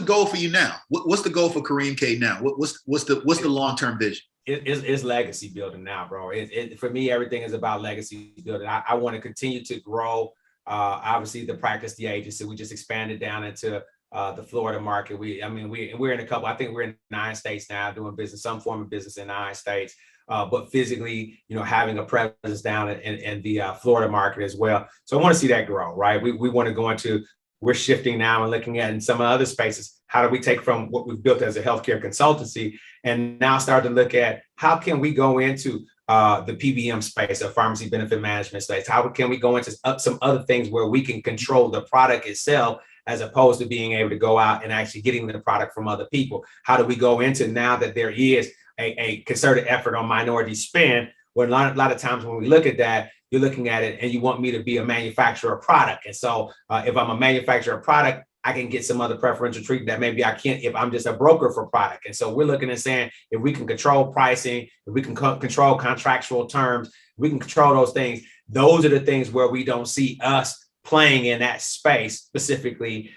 goal for you now? What's the goal for Kareim Cade now? What's the long-term vision? It's legacy building now, bro. For me, everything is about legacy building. I want to continue to grow. Obviously, the practice, the agency, we just expanded down into the Florida market. We're in a couple. I think we're in 9 states now, doing business, some form of business in 9 states. But physically, having a presence down in the Florida market as well. So I want to see that grow, right? We want to go into. We're shifting now and looking at in some other spaces. How do we take from what we've built as a healthcare consultancy and now start to look at how can we go into the PBM space, or pharmacy benefit management space? How can we go into some other things where we can control the product itself as opposed to being able to go out and actually getting the product from other people? How do we go into, now that there is a concerted effort on minority spend, where a lot of times when we look at that, you're looking at it and you want me to be a manufacturer of product. And so if I'm a manufacturer of product, I can get some other preferential treatment that maybe I can't if I'm just a broker for product. And so we're looking at saying, if we can control pricing, if we can control contractual terms, we can control those things. Those are the things where we don't see us playing in that space, specifically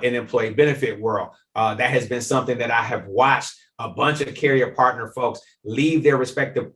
in employee benefit world. That has been something that I have watched a bunch of carrier partner folks leave their respective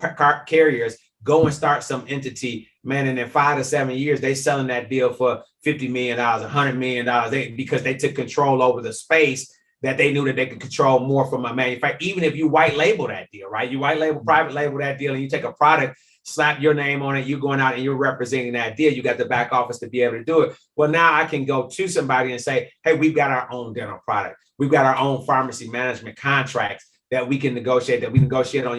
carriers, go and start some entity, man, and in 5 to 7 years, they selling that deal for $50 million, $100 million, because they took control over the space that they knew that they could control more from a manufacturer. Even if you white label that deal, right? You white label, private label that deal, and you take a product, slap your name on it, you're going out and you're representing that deal. You got the back office to be able to do it. Well, now I can go to somebody and say, hey, we've got our own dental product. We've got our own pharmacy management contracts that we can negotiate, on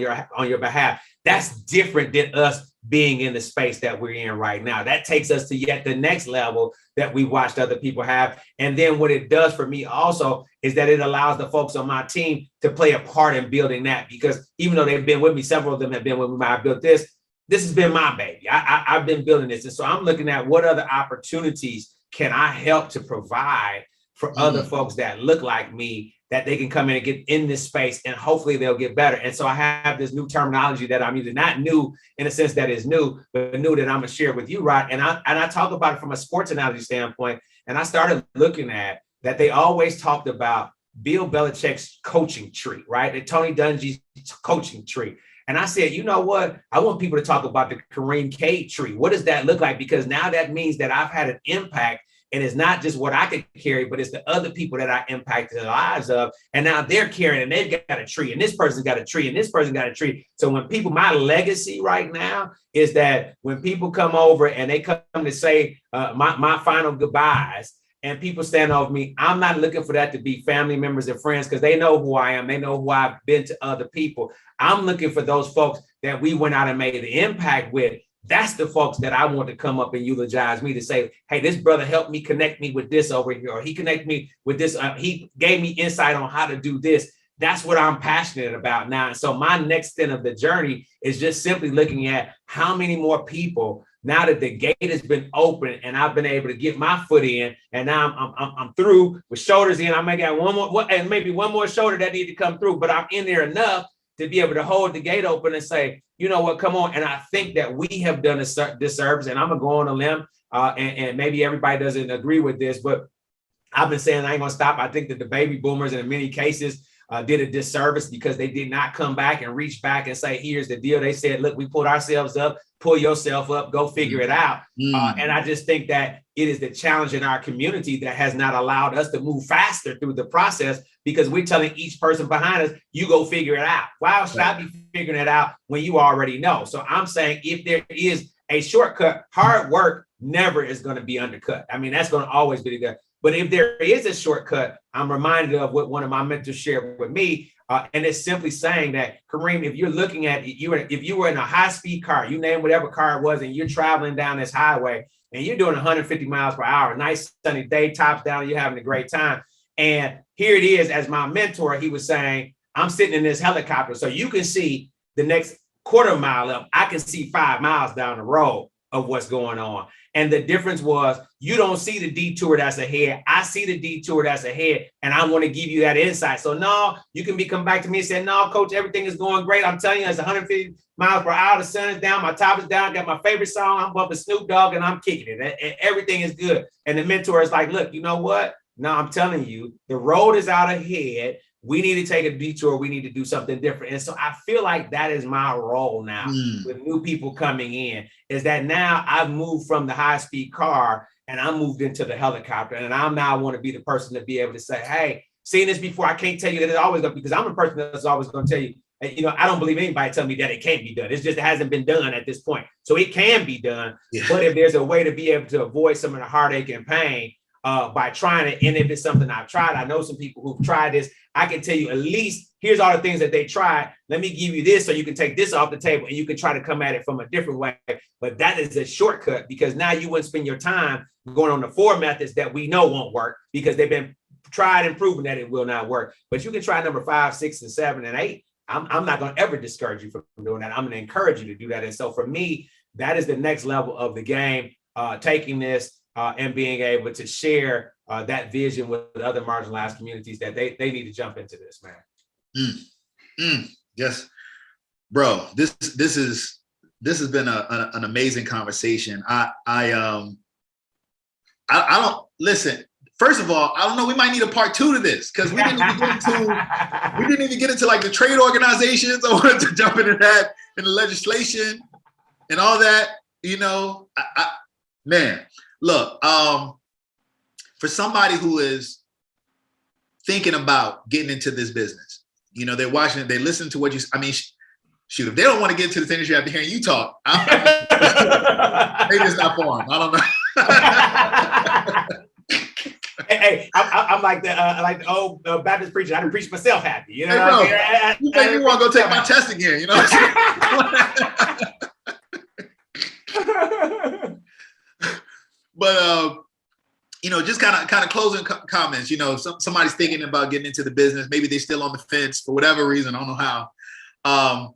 your behalf. That's different than us being in the space that we're in right now. That takes us to yet the next level that we watched other people have. And then what it does for me also is that it allows the folks on my team to play a part in building that, because even though they've been with me, several of them have been with me when I built this. This has been my baby. I've been building this. And so I'm looking at what other opportunities can I help to provide for other folks that look like me, that they can come in and get in this space, and hopefully they'll get better. And so I have this new terminology that I'm either not new in a sense that is new, but new that I'm gonna share with you, Rod. And I talk about it from a sports analogy standpoint. And I started looking at that they always talked about Bill Belichick's coaching tree, right? And Tony Dungy's coaching tree. And I said, you know what? I want people to talk about the Kareim Cade tree. What does that look like? Because now that means that I've had an impact. And it's not just what I could carry, but it's the other people that I impacted the lives of. And now they're carrying, and they've got a tree, and this person's got a tree, and this person got a tree. So when people, my legacy right now is that when people come over and they come to say my final goodbyes, and people stand over me, I'm not looking for that to be family members and friends, because they know who I am. They know who I've been to other people. I'm looking for those folks that we went out and made an impact with. That's the folks that I want to come up and eulogize me, to say, hey, this brother helped me connect me with this over here, or he connected me with this. He gave me insight on how to do this. That's what I'm passionate about now. And so my next stint of the journey is just simply looking at how many more people, now that the gate has been open and I've been able to get my foot in, and now I'm through with shoulders in. I may got one more, and maybe one more shoulder that need to come through, but I'm in there enough to be able to hold the gate open and say, you know what, come on. And I think that we have done a disservice, and I'm gonna go on a limb, and maybe everybody doesn't agree with this, but I've been saying I ain't gonna stop. I think that the baby boomers in many cases did a disservice because they did not come back and reach back and say, here's the deal. They said, look, we pulled ourselves up, pull yourself up, go figure it out. And I just think that it is the challenge in our community that has not allowed us to move faster through the process, because we're telling each person behind us, you go figure it out. Why should I be figuring it out when you already know? So I'm saying, if there is a shortcut, hard work never is going to be undercut. I mean, that's going to always be good. But if there is a shortcut, I'm reminded of what one of my mentors shared with me. And it's simply saying that, Kareim, if you're looking at if you were in a high-speed car, you name whatever car it was, and you're traveling down this highway and you're doing 150 miles per hour, nice sunny day, tops down, you're having a great time. And here it is, as my mentor, he was saying, I'm sitting in this helicopter, so you can see the next quarter mile up. I can see 5 miles down the road of what's going on. And the difference was, you don't see the detour that's ahead. I see the detour that's ahead, and I want to give you that insight. So no, you can come back to me and say, no, coach, everything is going great. I'm telling you, it's 150 miles per hour. The sun is down. My top is down. I got my favorite song. I'm bumping Snoop Dogg, and I'm kicking it. Everything is good. And the mentor is like, look, you know what? No, I'm telling you, the road is out ahead. We need to take a detour. We need to do something different. And so I feel like that is my role now with new people coming in, is that now I've moved from the high-speed car and I moved into the helicopter. And I now want to be the person to be able to say, hey, seen this before. I can't tell you that it's always going to, because I'm the person that's always going to tell you, I don't believe anybody telling me that it can't be done. It's just, it hasn't been done at this point. So it can be done. Yeah. But if there's a way to be able to avoid some of the heartache and pain by trying it, and if it's something I've tried, I know some people who've tried this, I can tell you at least, here's all the things that they tried. Let me give you this so you can take this off the table and you can try to come at it from a different way. But that is a shortcut, because now you wouldn't spend your time going on the 4 methods that we know won't work because they've been tried and proven that it will not work. But you can try number 5, 6, and 7, and 8. I'm not going to ever discourage you from doing that. I'm going to encourage you to do that. And so for me, that is the next level of the game, taking this and being able to share that vision with other marginalized communities that they need to jump into this, man. Yes, bro, this has been an amazing conversation. I don't listen. First of all, I don't know. We might need a part 2 to this, because we didn't even get into like the trade organizations. I wanted to jump into that, and the legislation and all that. Man, look, for somebody who is thinking about getting into this business, they're watching it, they listen to what you. I mean, shoot, if they don't want to get into this industry after hearing you talk, maybe it's not for them. I don't know. Hey, I'm like the old Baptist preacher. I didn't preach myself happy. You know, hey, you think you want to go take my test again? But just kind of closing comments. Somebody's thinking about getting into the business. Maybe they're still on the fence for whatever reason. I don't know how.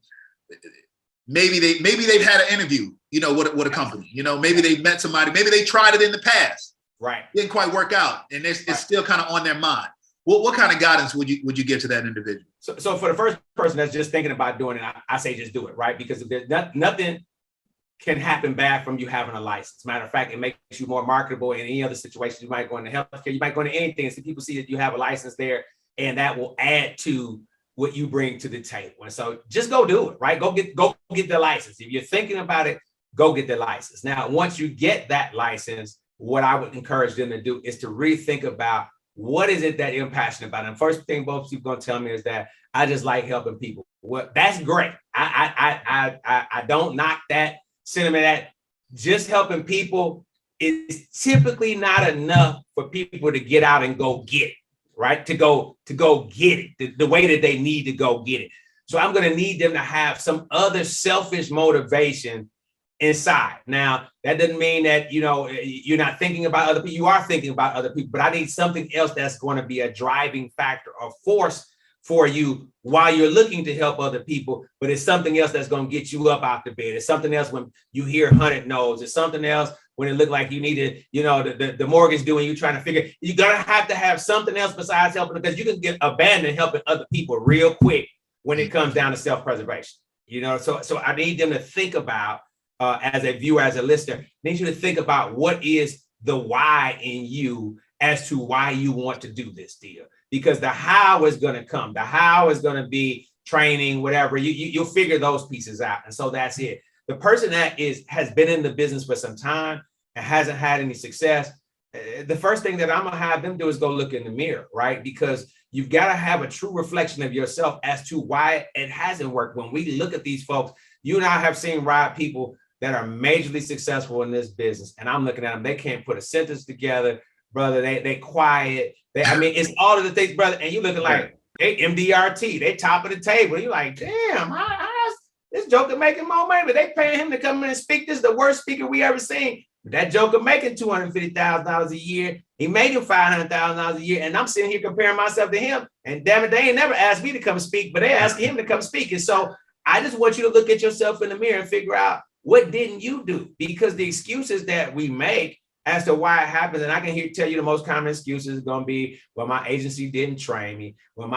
Maybe they've had an interview. With a company. Maybe they've met somebody. Maybe they tried it in the past. Right. Didn't quite work out, and it's still kind of on their mind. What kind of guidance would you give to that individual? So for the first person that's just thinking about doing it, I say just do it, right? Because if there's nothing can happen bad from you having a license. Matter of fact, it makes you more marketable in any other situation. You might go into healthcare, you might go into anything, and see people see that you have a license there, and that will add to what you bring to the table. And so just go do it, right? Go get the license. If you're thinking about it, go get the license. Now, once you get that license, what I would encourage them to do is to really think about what is it that you're passionate about. And the first thing both people are going to tell me is that I just like helping people. Well, that's great. I don't knock that sentiment. That just helping people is typically not enough for people to get out and go get it, right? To go get it the way that they need to go get it. So I'm going to need them to have some other selfish motivation inside. Now, that doesn't mean that, you're not thinking about other people. You are thinking about other people, but I need something else that's going to be a driving factor or force for you while you're looking to help other people. But it's something else that's going to get you up out the bed. It's something else when you hear 100 no's. It's something else when it looked like you needed, the mortgage due and you're trying to figure, you're going to have something else besides helping, because you can get abandoned helping other people real quick when it comes down to self-preservation. So I need them to think about, as a viewer, as a listener, I need you to think about what is the why in you as to why you want to do this deal. Because the how is going to come. The how is going to be training, whatever. You'll figure those pieces out. And so that's it. The person that has been in the business for some time and hasn't had any success, the first thing that I'm going to have them do is go look in the mirror, right? Because you've got to have a true reflection of yourself as to why it hasn't worked. When we look at these folks, you and I have seen people that are majorly successful in this business. And I'm looking at them, they can't put a sentence together, brother. They quiet. It's all of the things, brother. And you looking like they MDRT, they top of the table. And you're like, damn, how's this joker making more money? But they paying him to come in and speak. This is the worst speaker we ever seen. That joker making $250,000 a year. He making $500,000 a year. And I'm sitting here comparing myself to him. And damn it, they ain't never asked me to come speak, but they asked him to come speak. And so I just want you to look at yourself in the mirror and figure out, what didn't you do? Because the excuses that we make as to why it happens, and I can tell you the most common excuse is going to be, well, my agency didn't train me. Well,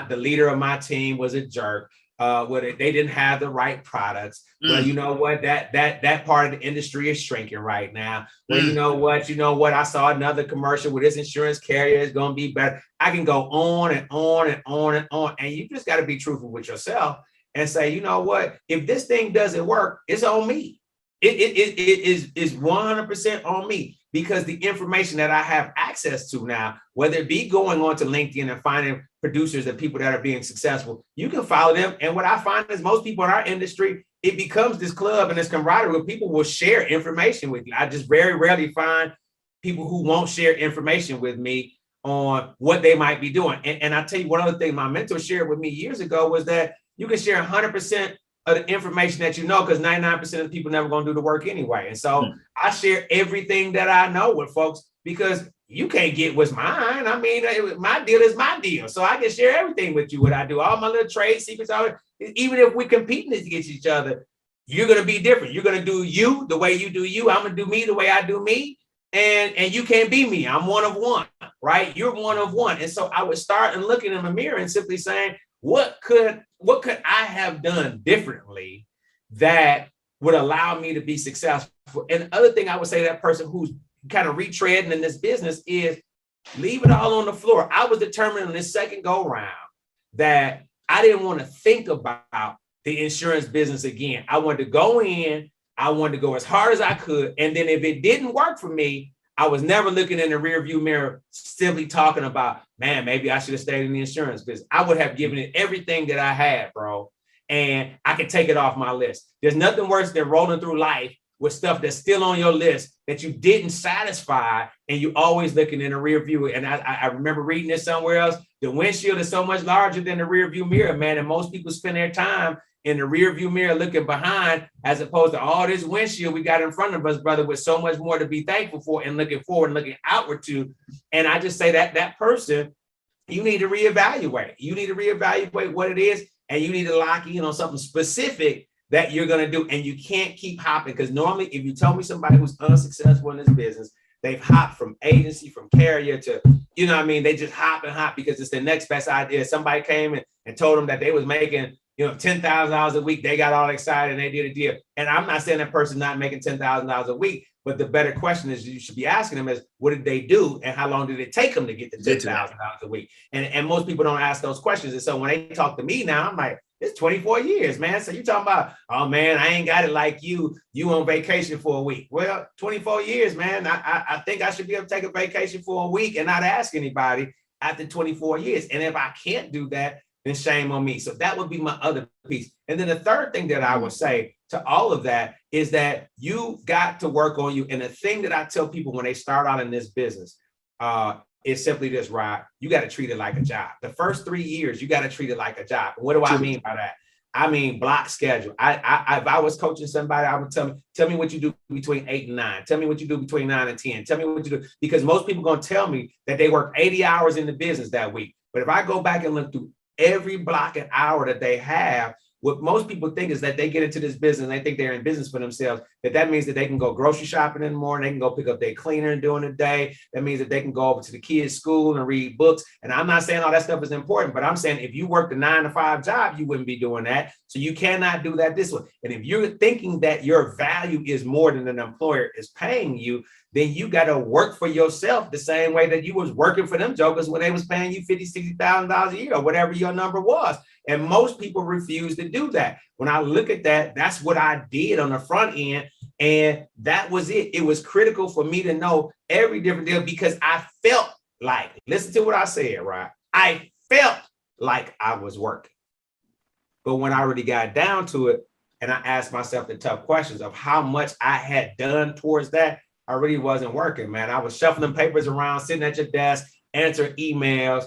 the leader of my team was a jerk. Where they didn't have the right products. Well, you know what, that part of the industry is shrinking right now. Well, you know what, I saw another commercial where this insurance carrier is going to be better. I can go on and on and on and on. And you just got to be truthful with yourself and say, you know what, if this thing doesn't work, it's on me. It is 100% on me, because the information that I have access to now, whether it be going on to LinkedIn and finding producers and people that are being successful, you can follow them. And what I find is most people in our industry, it becomes this club and this camaraderie where people will share information with you. I just very rarely find people who won't share information with me on what they might be doing. And I tell you, one other thing my mentor shared with me years ago was that you can share 100% of the information that you know, because 99% of the people never going to do the work anyway. And so I share everything that I know with folks, because you can't get what's mine. I mean, my deal is my deal. So I can share everything with you, what I do, all my little trade secrets. Even if we're competing against each other, you're going to be different. You're going to do you the way you do you. I'm going to do me the way I do me. And you can't be me. I'm one of one, right? You're one of one. And so I would start and looking in the mirror and simply saying, what could I have done differently that would allow me to be successful? And the other thing I would say to that person who's kind of retreading in this business is leave it all on the floor. I was determined in this second go round that I didn't want to think about the insurance business again. I wanted to go in, I wanted to go as hard as I could. And then if it didn't work for me, I was never looking in the rearview mirror, simply talking about, man, maybe I should have stayed in the insurance business. I would have given it everything that I had, bro. And I could take it off my list. There's nothing worse than rolling through life with stuff that's still on your list that you didn't satisfy, and you always looking in the rear view. And I remember reading this somewhere else. The windshield is so much larger than the rear view mirror, man. And most people spend their time in the rear view mirror looking behind, as opposed to all this windshield we got in front of us, brother, with so much more to be thankful for and looking forward and looking outward to. And I just say that person, you need to reevaluate. You need to reevaluate what it is, and you need to lock in on something specific that you're going to do. And you can't keep hopping, because normally if you tell me somebody who's unsuccessful in this business, they've hopped from agency, from carrier to, you know what I mean? They just hop and hop because it's the next best idea. Somebody came and told them that they was making, $10,000 a week. They got all excited and they did a deal. And I'm not saying that person not making $10,000 a week, but the better question is you should be asking them is, what did they do and how long did it take them to get to $10,000 a week? And most people don't ask those questions. And so when they talk to me now, I'm like, it's 24 years, man. So you talking about, oh man, I ain't got it like you on vacation for a week. Well, 24 years, man. I think I should be able to take a vacation for a week and not ask anybody after 24 years. And if I can't do that, then shame on me. So that would be my other piece. And then the third thing that I would say to all of that is that you got to work on you. And the thing that I tell people when they start out in this business is simply this, Rod, you got to treat it like a job. The first 3 years, you got to treat it like a job. What do I mean by that? I mean, block schedule. If I was coaching somebody, I would tell me what you do between 8 and 9. Tell me what you do between 9 and 10. Tell me what you do. Because most people are going to tell me that they work 80 hours in the business that week. But if I go back and look through every block and hour that they have, what most people think is that they get into this business and they think they're in business for themselves, that means that they can go grocery shopping in the morning, they can go pick up their cleaner during the day. That means that they can go over to the kids' school and read books. And I'm not saying all that stuff is important, but I'm saying if you worked a 9-to-5 job, you wouldn't be doing that. So you cannot do that this way. And if you're thinking that your value is more than an employer is paying you, then you got to work for yourself the same way that you was working for them jokers when they was paying you $50,000, $60,000 a year or whatever your number was. And most people refuse to do that. When I look at that, that's what I did on the front end. And that was it. It was critical for me to know every different deal because I felt like, listen to what I said, right? I felt like I was working. But when I really got down to it and I asked myself the tough questions of how much I had done towards that, I really wasn't working, man. I was shuffling papers around, sitting at your desk, answering emails,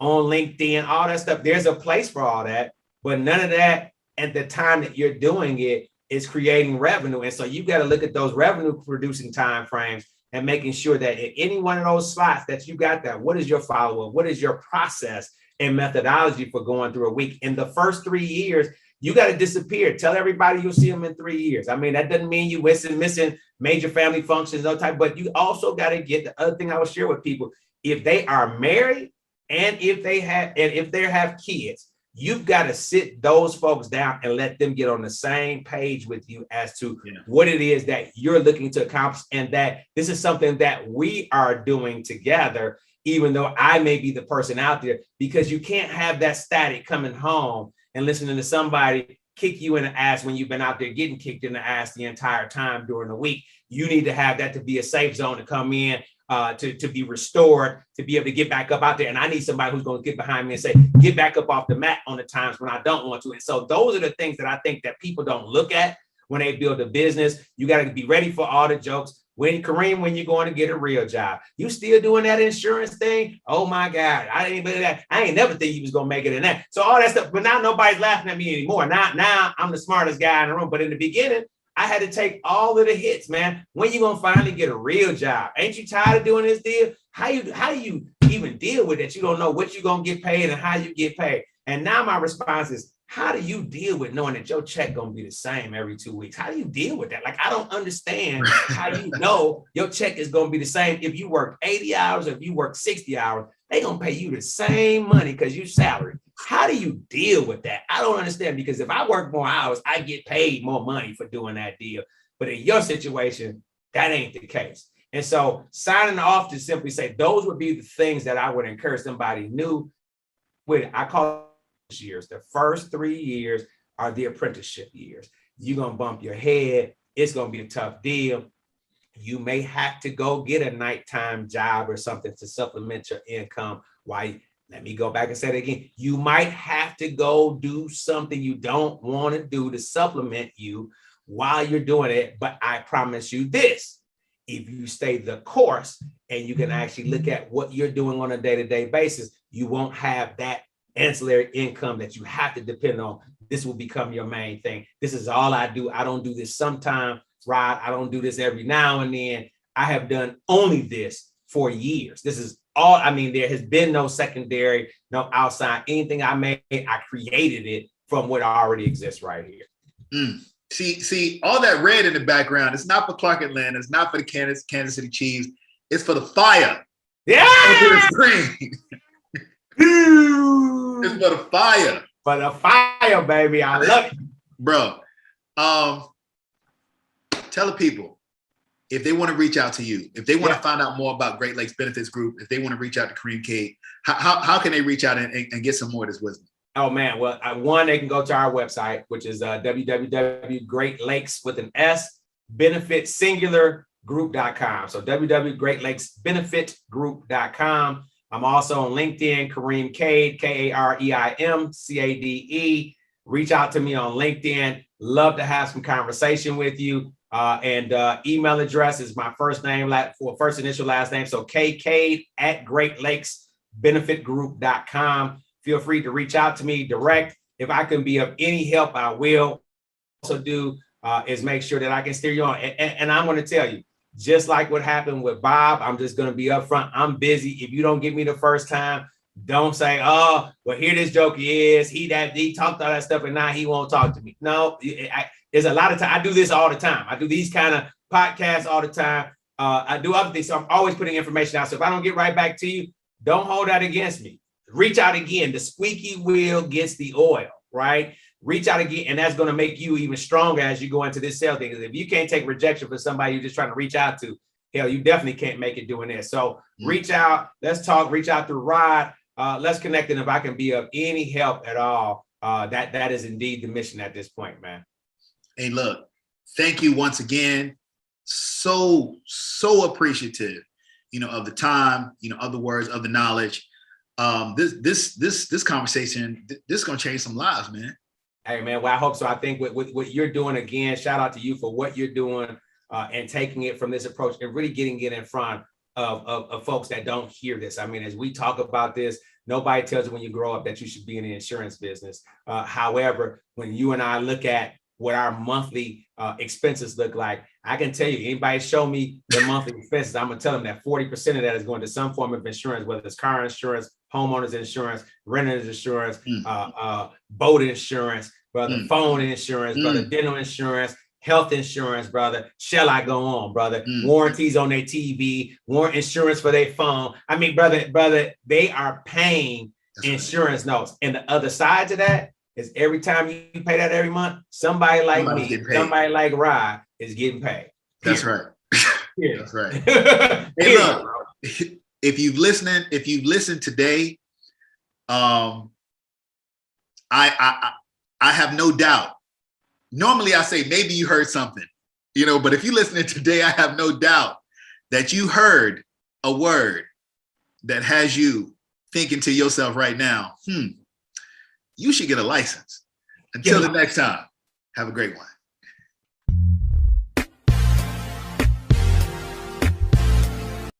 on LinkedIn, all that stuff. There's a place for all that, but none of that at the time that you're doing it is creating revenue. And so you got to look at those revenue producing timeframes and making sure that in any one of those slots that you got that, what is your follow-up? What is your process and methodology for going through a week? In the first 3 years, you got to disappear. Tell everybody you'll see them in 3 years. I mean, that doesn't mean you missing major family functions, no type, but you also got to get the other thing I would share with people. If they are married and if they have kids, You've got to sit those folks down and let them get on the same page with you as to what it is that you're looking to accomplish, and that this is something that we are doing together, even though I may be the person out there, because you can't have that static coming home and listening to somebody kick you in the ass when you've been out there getting kicked in the ass the entire time during the week. You need to have that to be a safe zone to come in, to be restored, to be able to get back up out there. And I need somebody who's going to get behind me and say, get back up off the mat on the times when I don't want to. And so those are the things that I think that people don't look at when they build a business. You got to be ready for all the jokes. When Kareim, when you're going to get a real job, you still doing that insurance thing? Oh my God, I ain't never think you was gonna make it in that. So all that stuff, but now nobody's laughing at me anymore. Now I'm the smartest guy in the room. But in the beginning, I had to take all of the hits, man. When you gonna finally get a real job? Ain't you tired of doing this deal? How do you even deal with it? You don't know what you're gonna get paid and how you get paid. And now my response is, how do you deal with knowing that your check gonna be the same every 2 weeks? How do you deal with that? Like, I don't understand how you know your check is gonna be the same. If you work 80 hours, or if you work 60 hours, they gonna pay you the same money because you salary. How do you deal with that? I don't understand, because if I work more hours, I get paid more money for doing that deal. But in your situation, that ain't the case. And so signing off to simply say, those would be the things that I would encourage somebody new with. I call years. The first 3 years are the apprenticeship years. You're going to bump your head. It's going to be a tough deal. You may have to go get a nighttime job or something to supplement your income. Why? Let me go back and say it again. You might have to go do something you don't want to do to supplement you while you're doing it. But I promise you this, if you stay the course and you can actually look at what you're doing on a day-to-day basis, you won't have that ancillary income that you have to depend on. This will become your main thing. This is all I do. I don't do this sometimes, Rod. I don't do this every now and then. I have done only this for years. This is all. I mean, there has been no secondary, no outside, anything I made, I created it from what already exists right here. See, all that red in the background, it's not for Clark Atlanta. It's not for the Kansas City Chiefs. It's for the fire. Yeah. It's for the fire. For the fire, baby. I love it. Bro, tell the people, if they want to reach out to you, if they want to find out more about Great Lakes Benefits Group, if they want to reach out to Kareim Cade, how can they reach out and get some more of this wisdom? Oh, man. Well, one, they can go to our website, which is www.greatlakes with an S, benefit singular group.com. So www.greatlakesbenefitgroup.com. I'm also on LinkedIn, Kareim Cade, Kareim Cade. Reach out to me on LinkedIn. Love to have some conversation with you. And email address is my first name, for first initial last name. So kcade@greatlakesbenefitgroup.com. Feel free to reach out to me direct. If I can be of any help, I will. Also do is make sure that I can steer you on. And I'm going to tell you, just like what happened with Bob, I'm just going to be upfront. I'm busy. If you don't get me the first time, don't say, oh, well, here this joker is. He talked all that stuff and now he won't talk to me. No, there's a lot of time. I do this all the time. I do these kind of podcasts all the time. I do other things. So I'm always putting information out. So if I don't get right back to you, don't hold that against me. Reach out again. The squeaky wheel gets the oil, right? Reach out again, and that's going to make you even stronger as you go into this sales thing. Because if you can't take rejection for somebody you're just trying to reach out to, hell, you definitely can't make it doing this. So reach out. Let's talk. Reach out through Rod. Let's connect. And if I can be of any help at all, that is indeed the mission at this point, man. Hey, look, thank you once again. So appreciative, of the time, of the words, of the knowledge. This conversation, this is going to change some lives, man. Hey, man, well, I hope so. I think with what you're doing, again, shout out to you for what you're doing and taking it from this approach and really getting it in front of folks that don't hear this. I mean, as we talk about this, nobody tells you when you grow up that you should be in the insurance business. However, when you and I look at what our monthly expenses look like, I can tell you, anybody show me the monthly expenses, I'm gonna tell them that 40% of that is going to some form of insurance, whether it's car insurance, homeowners insurance, renter's insurance, boat insurance, brother, phone insurance, brother, dental insurance, health insurance, brother. Shall I go on, brother? Warranties on their TV, warrant insurance for their phone. I mean, brother, they are paying insurance notes. And the other side to that is every time you pay that every month, somebody like me, somebody like Rod is getting paid. That's right. That's right. Hey, look, if you've listened today, I have no doubt. Normally I say maybe you heard something, but if you're listening today, I have no doubt that you heard a word that has you thinking to yourself right now, you should get a license. Until the next time, have a great one.